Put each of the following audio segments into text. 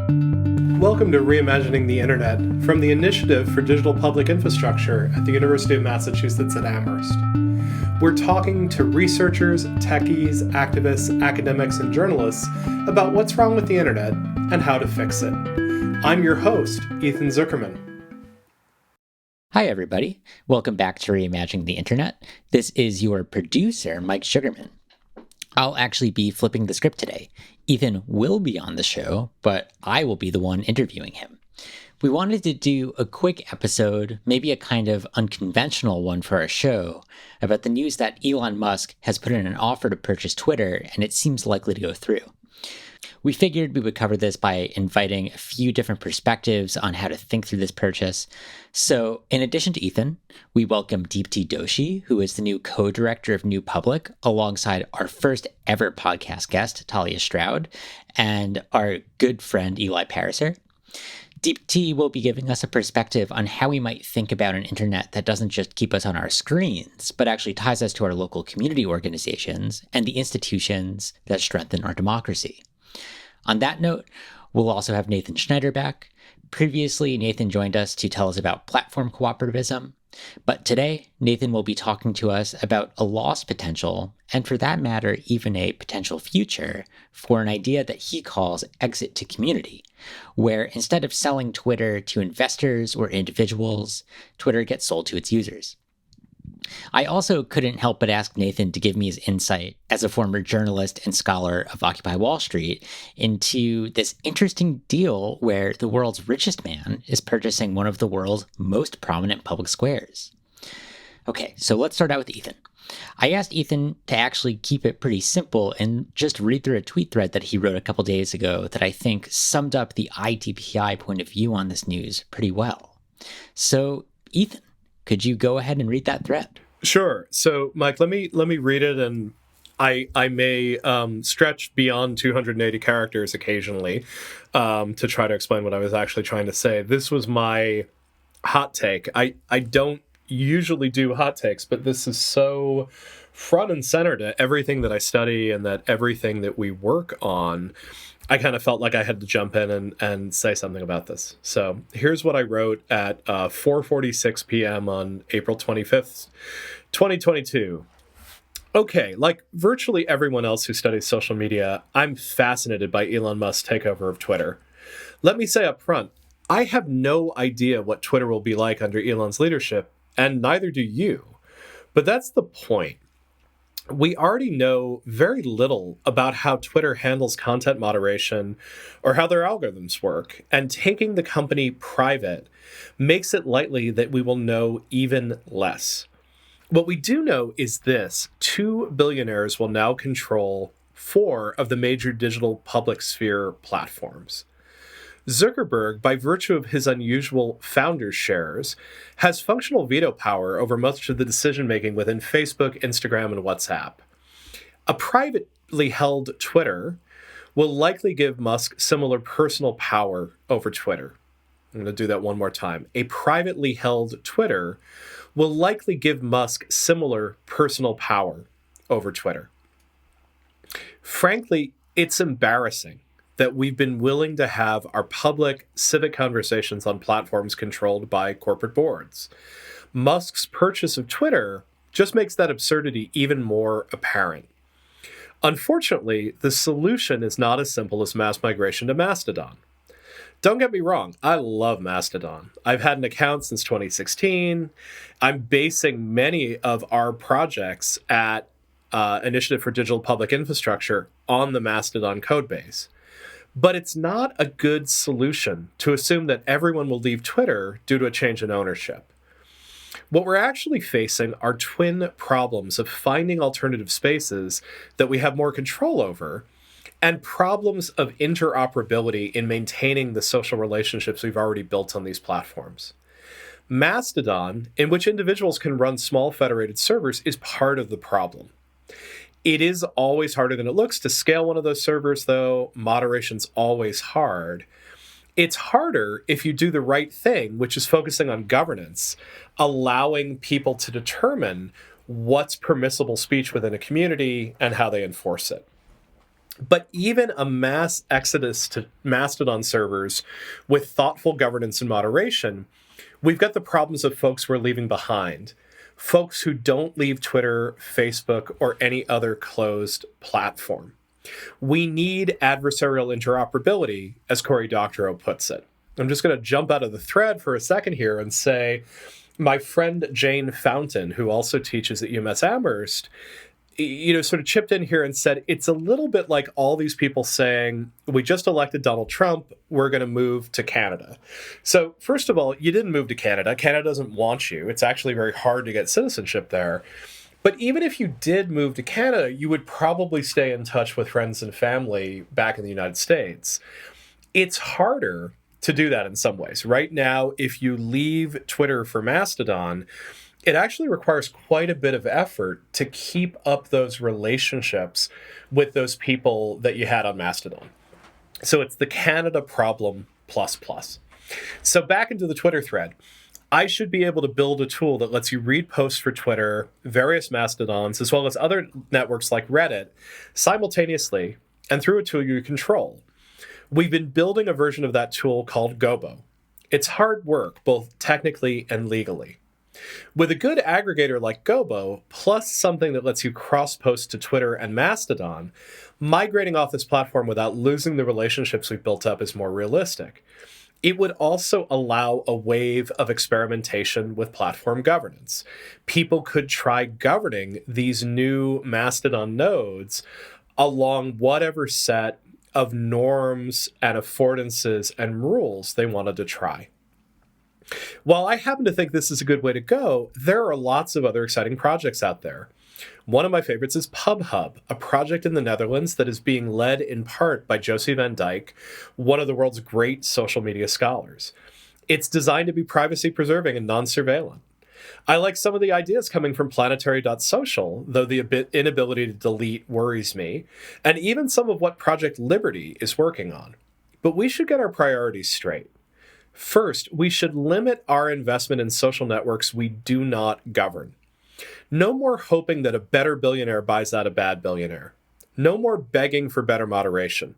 Welcome to Reimagining the Internet from the Initiative for Digital Public Infrastructure at the University of Massachusetts at Amherst. We're talking to researchers, techies, activists, academics, and journalists about what's wrong with the Internet and how to fix it. I'm your host, Ethan Zuckerman. Hi, everybody. Welcome back to Reimagining the Internet. This is your producer, Mike Sugarman. I'll actually be flipping the script today. Ethan will be on the show, but I will be the one interviewing him. We wanted to do a quick episode, maybe a kind of unconventional one for our show, about the news that Elon Musk has put in an offer to purchase Twitter, and it seems likely to go through. We figured we would cover this by inviting a few different perspectives on how to think through this purchase. So in addition to Ethan, we welcome Deepti Doshi, who is the new co-director of New Public, alongside our first ever podcast guest, Talia Stroud, and our good friend, Eli Pariser. Deepti will be giving us a perspective on how we might think about an internet that doesn't just keep us on our screens, but actually ties us to our local community organizations and the institutions that strengthen our democracy. On that note, we'll also have Nathan Schneider back. Previously, Nathan joined us to tell us about platform cooperativism, but today, Nathan will be talking to us about a lost potential, and for that matter, even a potential future, for an idea that he calls exit to community, where instead of selling Twitter to investors or individuals, Twitter gets sold to its users. I also couldn't help but ask Nathan to give me his insight as a former journalist and scholar of Occupy Wall Street into this interesting deal where the world's richest man is purchasing one of the world's most prominent public squares. Okay, so let's start out with Ethan. I asked Ethan to actually keep it pretty simple and just read through a tweet thread that he wrote a couple days ago that I think summed up the ITPI point of view on this news pretty well. So, Ethan, could you go ahead and read that thread? Sure. So, Mike, let me read it, and I may stretch beyond 280 characters occasionally to try to explain what I was actually trying to say. This was my hot take. I don't usually do hot takes, but this is so front and center to everything that I study and that everything that we work on. I kind of felt like I had to jump in and say something about this. So here's what I wrote at 4:46 p.m. on April 25th, 2022. Okay, like virtually everyone else who studies social media, I'm fascinated by Elon Musk's takeover of Twitter. Let me say up front, I have no idea what Twitter will be like under Elon's leadership, and neither do you. But that's the point. We already know very little about how Twitter handles content moderation or how their algorithms work, and taking the company private makes it likely that we will know even less. What we do know is this: 2 billionaires will now control 4 of the major digital public sphere platforms. Zuckerberg, by virtue of his unusual founder's shares, has functional veto power over much of the decision-making within Facebook, Instagram, and WhatsApp. A privately held Twitter will likely give Musk similar personal power over Twitter. I'm going to do that one more time. A privately held Twitter will likely give Musk similar personal power over Twitter. Frankly, it's embarrassing that we've been willing to have our public civic conversations on platforms controlled by corporate boards. Musk's purchase of Twitter just makes that absurdity even more apparent. Unfortunately, the solution is not as simple as mass migration to Mastodon. Don't get me wrong, I love Mastodon. I've had an account since 2016. I'm basing many of our projects at Initiative for Digital Public Infrastructure on the Mastodon codebase. But it's not a good solution to assume that everyone will leave Twitter due to a change in ownership. What we're actually facing are twin problems of finding alternative spaces that we have more control over, and problems of interoperability in maintaining the social relationships we've already built on these platforms. Mastodon, in which individuals can run small federated servers, is part of the problem. It is always harder than it looks to scale one of those servers, though. Moderation's always hard. It's harder if you do the right thing, which is focusing on governance, allowing people to determine what's permissible speech within a community and how they enforce it. But even a mass exodus to Mastodon servers with thoughtful governance and moderation, we've got the problems of folks we're leaving behind. Folks who don't leave Twitter, Facebook, or any other closed platform. We need adversarial interoperability, as Cory Doctorow puts it. I'm just going to jump out of the thread for a second here and say my friend Jane Fountain, who also teaches at UMass Amherst, sort of chipped in here and said, it's a little bit like all these people saying, we just elected Donald Trump, we're going to move to Canada. So first of all, you didn't move to Canada. Canada doesn't want you. It's actually very hard to get citizenship there. But even if you did move to Canada, you would probably stay in touch with friends and family back in the United States. It's harder to do that in some ways. Right now, if you leave Twitter for Mastodon, it actually requires quite a bit of effort to keep up those relationships with those people that you had on Mastodon. So it's the Canada problem plus plus. So back into the Twitter thread. I should be able to build a tool that lets you read posts for Twitter, various Mastodons, as well as other networks like Reddit, simultaneously and through a tool you control. We've been building a version of that tool called Gobo. It's hard work, both technically and legally. With a good aggregator like Gobo, plus something that lets you cross-post to Twitter and Mastodon, migrating off this platform without losing the relationships we've built up is more realistic. It would also allow a wave of experimentation with platform governance. People could try governing these new Mastodon nodes along whatever set of norms and affordances and rules they wanted to try. While I happen to think this is a good way to go, there are lots of other exciting projects out there. One of my favorites is PubHub, a project in the Netherlands that is being led in part by Josie van Dijk, one of the world's great social media scholars. It's designed to be privacy preserving and non-surveillant. I like some of the ideas coming from planetary.social, though the inability to delete worries me, and even some of what Project Liberty is working on. But we should get our priorities straight. First, we should limit our investment in social networks we do not govern. No more hoping that a better billionaire buys out a bad billionaire. No more begging for better moderation.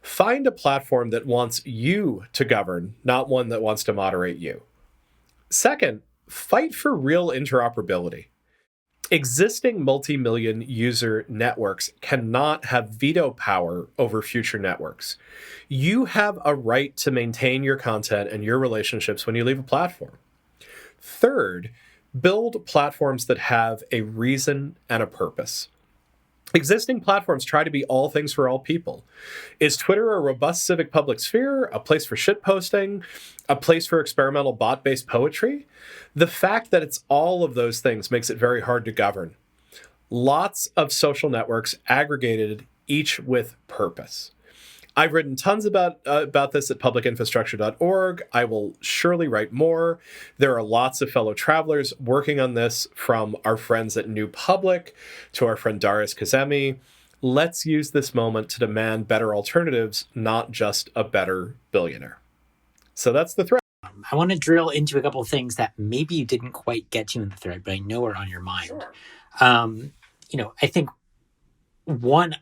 Find a platform that wants you to govern, not one that wants to moderate you. Second, fight for real interoperability. Existing multi-million user networks cannot have veto power over future networks. You have a right to maintain your content and your relationships when you leave a platform. Third, build platforms that have a reason and a purpose. Existing platforms try to be all things for all people. Is Twitter a robust civic public sphere, a place for shitposting, a place for experimental bot-based poetry? The fact that it's all of those things makes it very hard to govern. Lots of social networks aggregated, each with purpose. I've written tons about this at publicinfrastructure.org. I will surely write more. There are lots of fellow travelers working on this, from our friends at New Public to our friend Darius Kazemi. Let's use this moment to demand better alternatives, not just a better billionaire. So that's the thread. I want to drill into a couple of things that maybe you didn't quite get to in the thread, but I know are on your mind. Sure. I think one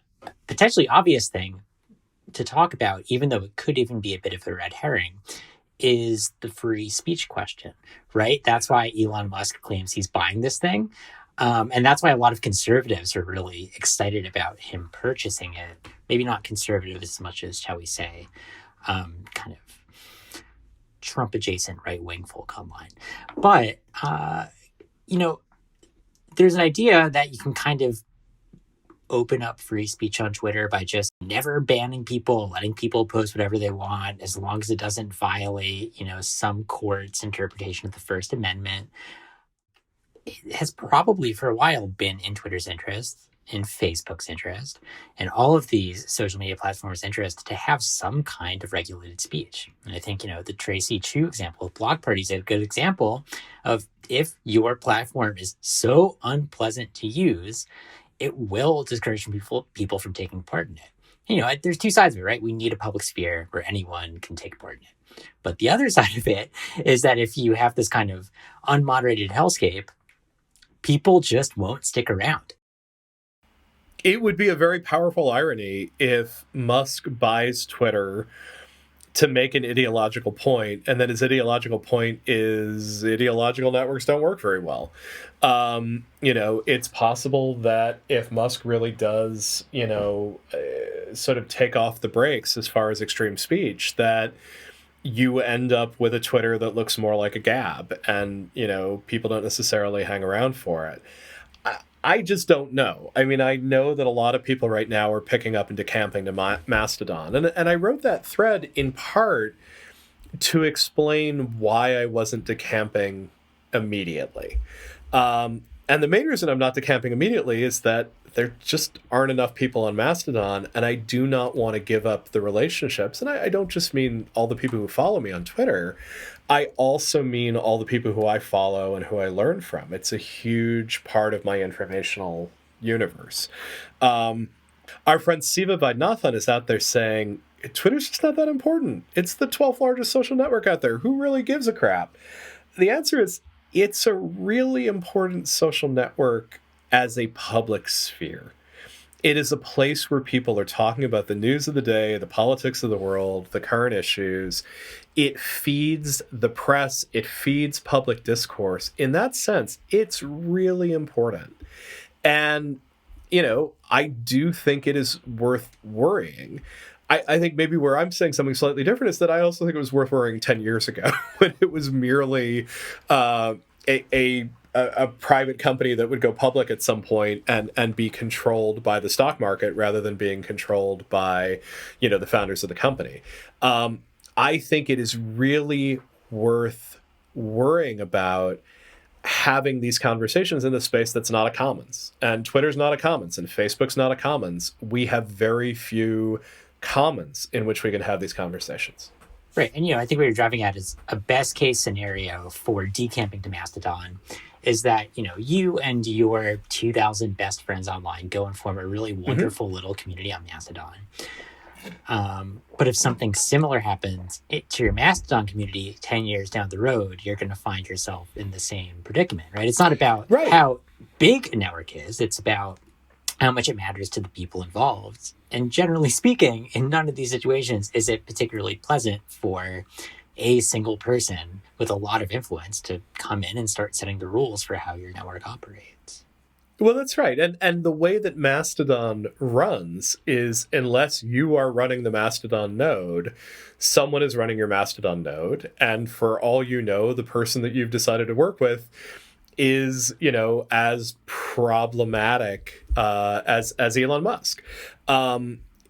potentially obvious thing to talk about, even though it could even be a bit of a red herring, is the free speech question, right? That's why Elon Musk claims he's buying this thing. And that's why a lot of conservatives are really excited about him purchasing it. Maybe not conservative as much as, shall we say, kind of Trump-adjacent right-wing folk online. But, there's an idea that you can kind of open up free speech on Twitter by just never banning people, letting people post whatever they want, as long as it doesn't violate, some court's interpretation of the First Amendment. It has probably for a while been in Twitter's interest, in Facebook's interest, and all of these social media platforms' interest to have some kind of regulated speech. And I think, the Tracy Chu example of Block Party is a good example of, if your platform is so unpleasant to use, it will discourage people from taking part in it. There's two sides of it, right? We need a public sphere where anyone can take part in it. But the other side of it is that if you have this kind of unmoderated hellscape, people just won't stick around. it would be a very powerful irony if Musk buys Twitter to make an ideological point, and then his ideological point is ideological networks don't work very well. It's possible that if Musk really does, sort of take off the brakes as far as extreme speech, that you end up with a Twitter that looks more like a Gab, and people don't necessarily hang around for it. I just don't know. I mean, I know that a lot of people right now are picking up and decamping to Mastodon. And I wrote that thread in part to explain why I wasn't decamping immediately. And the main reason I'm not decamping immediately is that there just aren't enough people on Mastodon, and I do not want to give up the relationships. And I don't just mean all the people who follow me on Twitter. I also mean all the people who I follow and who I learn from. It's a huge part of my informational universe. Our friend Siva Vaidnathan is out there saying, Twitter's just not that important. It's the 12th largest social network out there. Who really gives a crap? The answer is, it's a really important social network as a public sphere. It is a place where people are talking about the news of the day, the politics of the world, the current issues. It feeds the press. It feeds public discourse. In that sense, it's really important. And, I do think it is worth worrying. I think maybe where I'm saying something slightly different is that I also think it was worth worrying 10 years ago when it was merely a private company that would go public at some point and be controlled by the stock market rather than being controlled by, the founders of the company. I think it is really worth worrying about having these conversations in the space that's not a commons. And Twitter's not a commons, and Facebook's not a commons. We have very few commons in which we can have these conversations. Right. And, I think what you're driving at is a best case scenario for decamping to Mastodon is that, you and your 2,000 best friends online go and form a really wonderful little community on Mastodon. But if something similar happens to your Mastodon community 10 years down the road, you're going to find yourself in the same predicament, right? It's not about how big a network is. It's about how much it matters to the people involved. And generally speaking, in none of these situations is it particularly pleasant for a single person with a lot of influence to come in and start setting the rules for how your network operates. Well, that's right. And the way that Mastodon runs is, unless you are running the Mastodon node, someone is running your Mastodon node. And for all you know, the person that you've decided to work with is, as problematic as Elon Musk.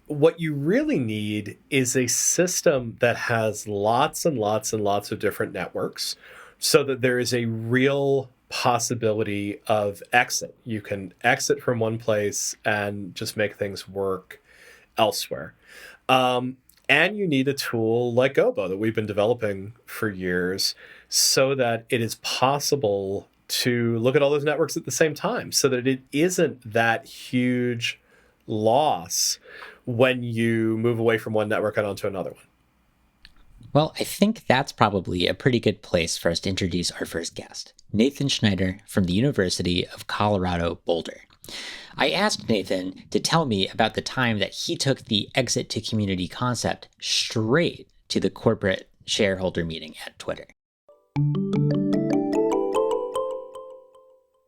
What you really need is a system that has lots and lots and lots of different networks so that there is a real possibility of exit. You can exit from one place and just make things work elsewhere. And you need a tool like Gobo that we've been developing for years so that it is possible to look at all those networks at the same time so that it isn't that huge loss when you move away from one network and onto another one. Well, I think that's probably a pretty good place for us to introduce our first guest, Nathan Schneider from the University of Colorado Boulder. I asked Nathan to tell me about the time that he took the exit to community concept straight to the corporate shareholder meeting at Twitter.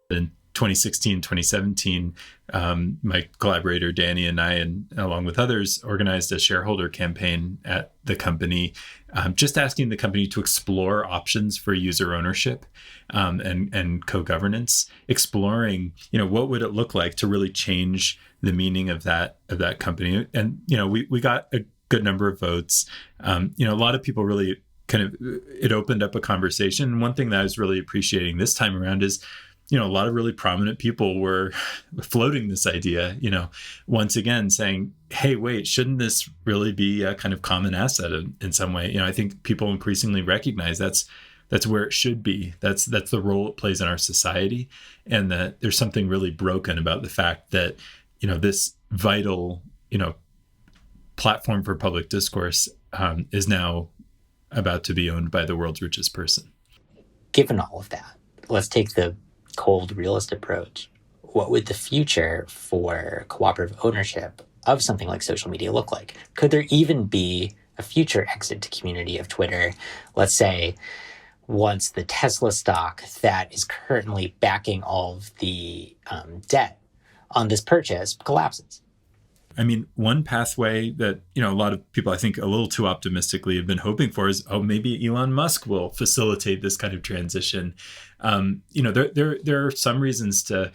In 2016, 2017, my collaborator Danny and I, and along with others, organized a shareholder campaign at the company, just asking the company to explore options for user ownership and co-governance, exploring, what would it look like to really change the meaning of that company. And, we got a good number of votes. A lot of people really it opened up a conversation. One thing that I was really appreciating this time around is, a lot of really prominent people were floating this idea, once again saying, hey, wait, shouldn't this really be a kind of common asset in some way? I think people increasingly recognize that's where it should be. That's the role it plays in our society. And that there's something really broken about the fact that, this vital, platform for public discourse is now about to be owned by the world's richest person. Given all of that, let's take the cold realist approach. what would the future for cooperative ownership of something like social media look like? Could there even be a future exit to community of Twitter, let's say, once the Tesla stock that is currently backing all of the debt on this purchase collapses? I mean, one pathway that, a lot of people, I think a little too optimistically have been hoping for is, maybe Elon Musk will facilitate this kind of transition. There are some reasons to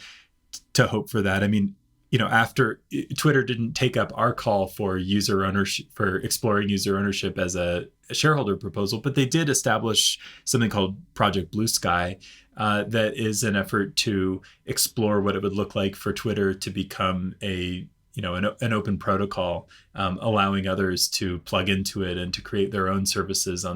hope for that. I mean, after Twitter didn't take up our call for user ownership, for exploring user ownership as a shareholder proposal, but they did establish something called Project Blue Sky, that is an effort to explore what it would look like for Twitter to become an open protocol, allowing others to plug into it and to create their own services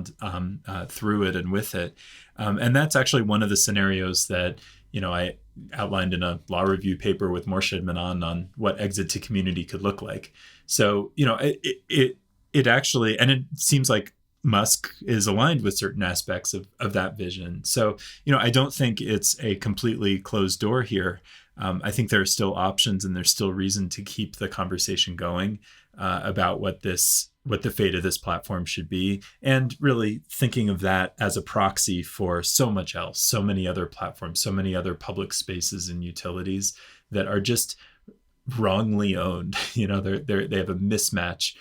through it and with it. And that's actually one of the scenarios that, I outlined in a law review paper with Morshid Manan on what exit to community could look like. So, it actually, and it seems like Musk is aligned with certain aspects of that vision. So, I don't think it's a completely closed door here. I think there are still options and there's still reason to keep the conversation going about what the fate of this platform should be, and really thinking of that as a proxy for so much else, so many other platforms, so many other public spaces and utilities that are just wrongly owned. They have a mismatch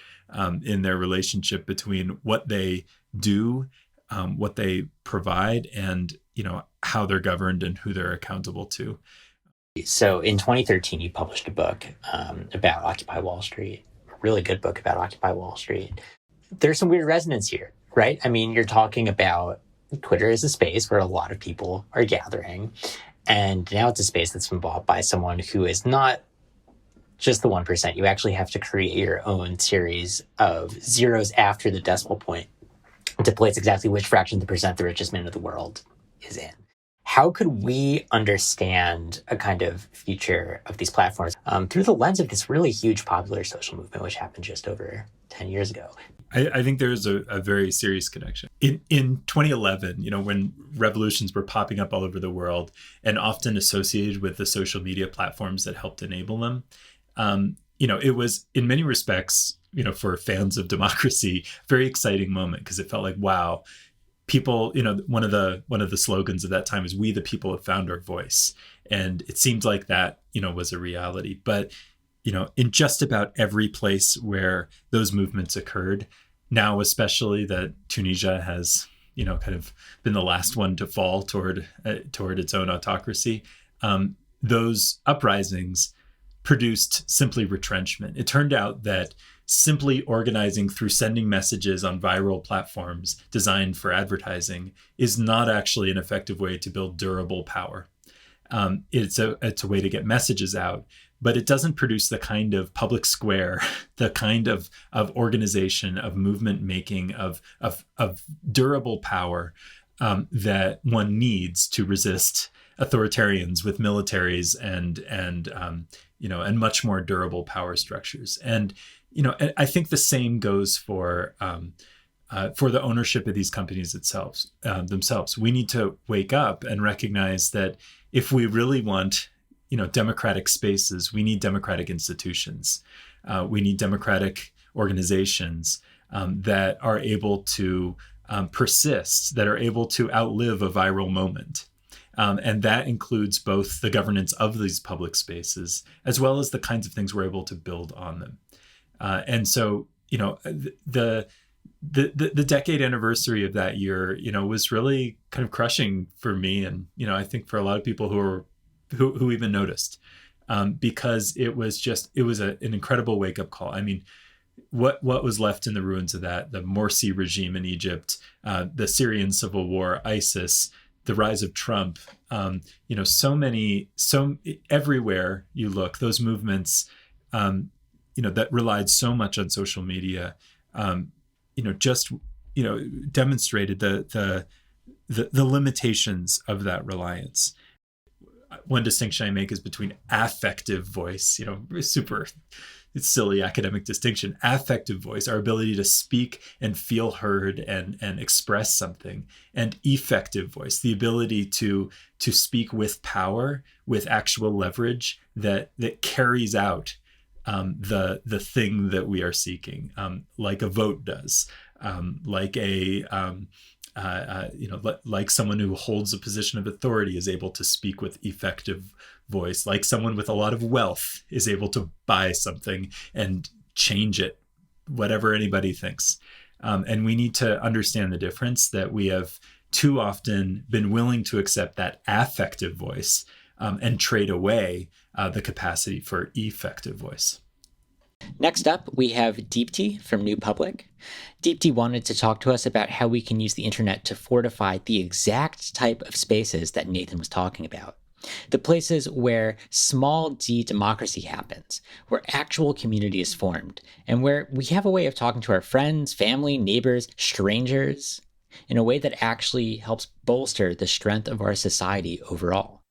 in their relationship between what they do, what they provide, and how they're governed and who they're accountable to. So in 2013, you published a book about Occupy Wall Street, a really good book about Occupy Wall Street. There's some weird resonance here, right? I mean, you're talking about Twitter as a space where a lot of people are gathering, and now it's a space that's been bought by someone who is not just the 1%. You actually have to create your own series of zeros after the decimal point to place exactly which fraction of the percent the richest man in the world is in. How could we understand a kind of future of these platforms through the lens of this really huge popular social movement, which happened just over 10 years ago? I think there's a very serious connection. In 2011, when revolutions were popping up all over the world and often associated with the social media platforms that helped enable them, it was in many respects, for fans of democracy, very exciting moment, because it felt like, wow, people, one of the slogans of that time is "We the people have found our voice," and it seemed like that was a reality. But in just about every place where those movements occurred, now especially that Tunisia has kind of been the last one to fall toward its own autocracy, those uprisings produced simply retrenchment. It turned out that simply organizing through sending messages on viral platforms designed for advertising is not actually an effective way to build durable power. It's a way to get messages out, but it doesn't produce the kind of public square, the kind of organization, of movement making, of durable power that one needs to resist authoritarians with militaries and much more durable power structures. And I think the same goes for the ownership of these companies themselves. We need to wake up and recognize that if we really want, democratic spaces, we need democratic institutions. We need democratic organizations that are able to persist, that are able to outlive a viral moment. And that includes both the governance of these public spaces, as well as the kinds of things we're able to build on them. And so, the decade anniversary of that year, was really kind of crushing for me, and I think for a lot of people who even noticed, because it was an incredible wake up call. I mean, what was left in the ruins of that, the Morsi regime in Egypt, the Syrian civil war, ISIS, the rise of Trump, everywhere you look, those movements, that relied so much on social media, demonstrated the limitations of that reliance. One distinction I make is between affective voice, super silly academic distinction, affective voice, our ability to speak and feel heard and express something, and effective voice, the ability to speak with power, with actual leverage that carries out the thing that we are seeking, like a vote does, like like someone who holds a position of authority is able to speak with effective voice, like someone with a lot of wealth is able to buy something and change it, whatever anybody thinks. And we need to understand the difference, that we have too often been willing to accept that affective voice and trade away the capacity for effective voice. Next up, we have Deepti from New Public. Deepti wanted to talk to us about how we can use the internet to fortify the exact type of spaces that Nathan was talking about. The places where small d democracy happens, where actual community is formed, and where we have a way of talking to our friends, family, neighbors, strangers, in a way that actually helps bolster the strength of our society overall.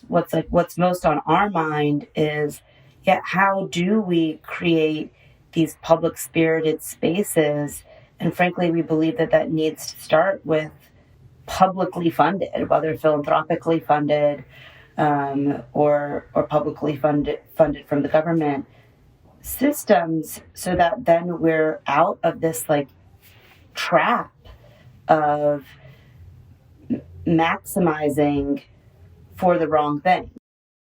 What's most on our mind is, how do we create these public spirited spaces? And frankly, we believe that needs to start with publicly funded, whether philanthropically funded or publicly funded from the government systems, so that then we're out of this trap of maximizing for the wrong thing.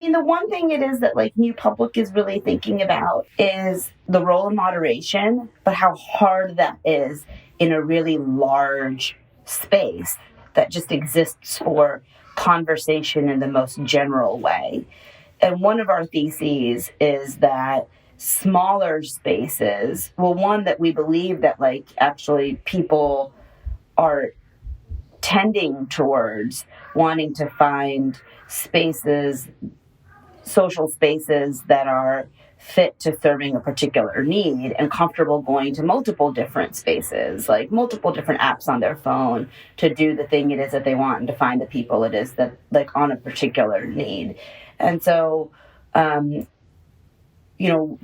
I mean, the one thing it is that New Public is really thinking about is the role of moderation, but how hard that is in a really large space that just exists for conversation in the most general way. And one of our theses is that smaller spaces, one, that we believe that actually people are tending towards wanting to find spaces, social spaces that are fit to serving a particular need and comfortable going to multiple different spaces, like multiple different apps on their phone to do the thing it is that they want and to find the people it is that on a particular need. And so,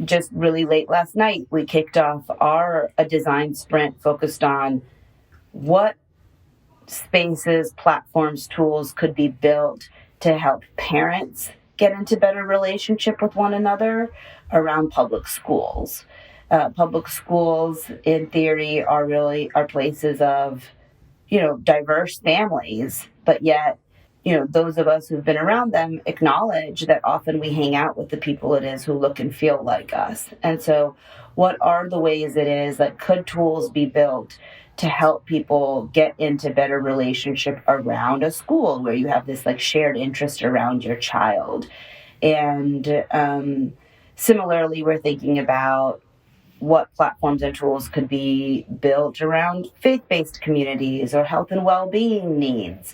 just really late last night, we kicked off a design sprint focused on what spaces, platforms, tools could be built to help parents get into better relationship with one another around public schools. Public schools, in theory, are places of, diverse families, but yet, those of us who've been around them acknowledge that often we hang out with the people it is who look and feel like us. And so what are the ways it is that could tools be built to help people get into better relationship around a school where you have this shared interest around your child? And similarly, we're thinking about what platforms and tools could be built around faith-based communities or health and well-being needs.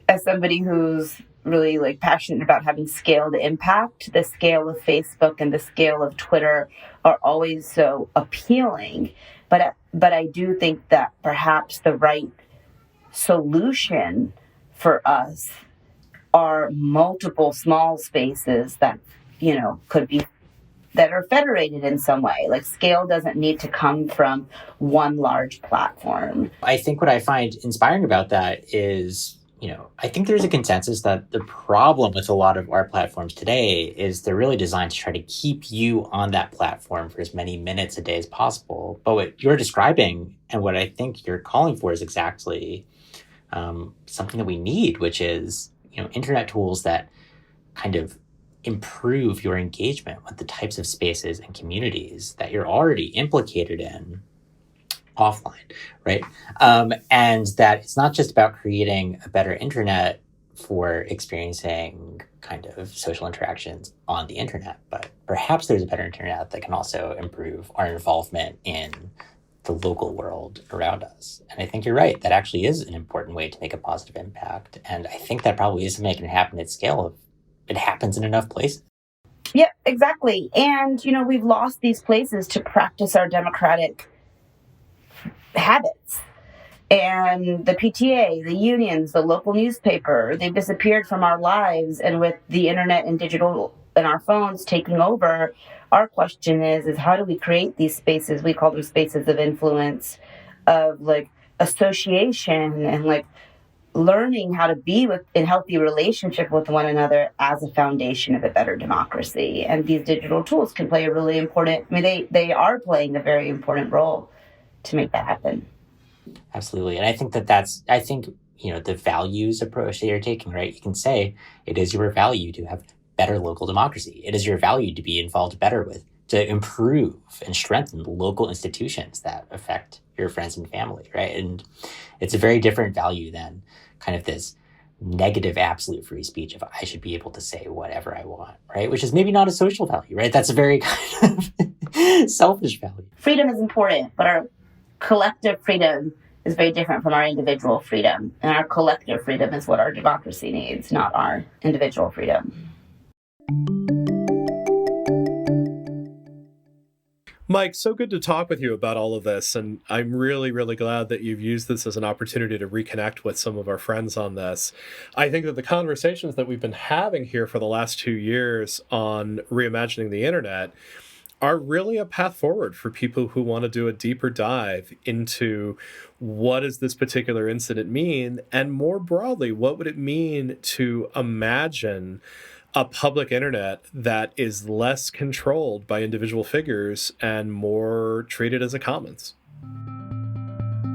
As somebody who's really passionate about having scaled impact, the scale of Facebook and the scale of Twitter are always so appealing. But I do think that perhaps the right solution for us are multiple small spaces that, could be, that are federated in some way. Scale doesn't need to come from one large platform. I think what I find inspiring about that is, I think there's a consensus that the problem with a lot of our platforms today is they're really designed to try to keep you on that platform for as many minutes a day as possible. But what you're describing and what I think you're calling for is exactly something that we need, which is, internet tools that kind of improve your engagement with the types of spaces and communities that you're already implicated in offline, right? And that it's not just about creating a better internet for experiencing kind of social interactions on the internet, but perhaps there's a better internet that can also improve our involvement in the local world around us. And I think you're right. That actually is an important way to make a positive impact. And I think that probably is something that can happen at scale if it happens in enough places. Yeah, exactly. And, we've lost these places to practice our democratic habits. And the PTA, the unions, the local newspaper, they've disappeared from our lives. And with the internet and digital and our phones taking over, our question is how do we create these spaces? We call them spaces of influence, of like association and like learning how to be in healthy relationship with one another as a foundation of a better democracy. And these digital tools can play a really important, I mean, they are playing a very important role to make that happen. Absolutely. And I think the values approach that you're taking, right? You can say it is your value to have better local democracy. It is your value to be involved better with, to improve and strengthen local institutions that affect your friends and family, right? And it's a very different value than kind of this negative absolute free speech of I should be able to say whatever I want, right? Which is maybe not a social value, right? That's a very kind of selfish value. Freedom is important, but our collective freedom is very different from our individual freedom. And our collective freedom is what our democracy needs, not our individual freedom. Mike, so good to talk with you about all of this. And I'm really, really glad that you've used this as an opportunity to reconnect with some of our friends on this. I think that the conversations that we've been having here for the last 2 years on reimagining the internet are really a path forward for people who want to do a deeper dive into what does this particular incident mean, and more broadly, what would it mean to imagine a public internet that is less controlled by individual figures and more treated as a commons.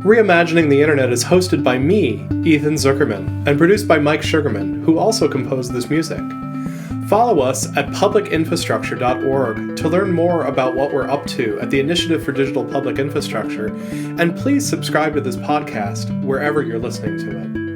Reimagining the Internet is hosted by me, Ethan Zuckerman, and produced by Mike Sugarman, who also composed this music. Follow us at publicinfrastructure.org to learn more about what we're up to at the Initiative for Digital Public Infrastructure, and please subscribe to this podcast wherever you're listening to it.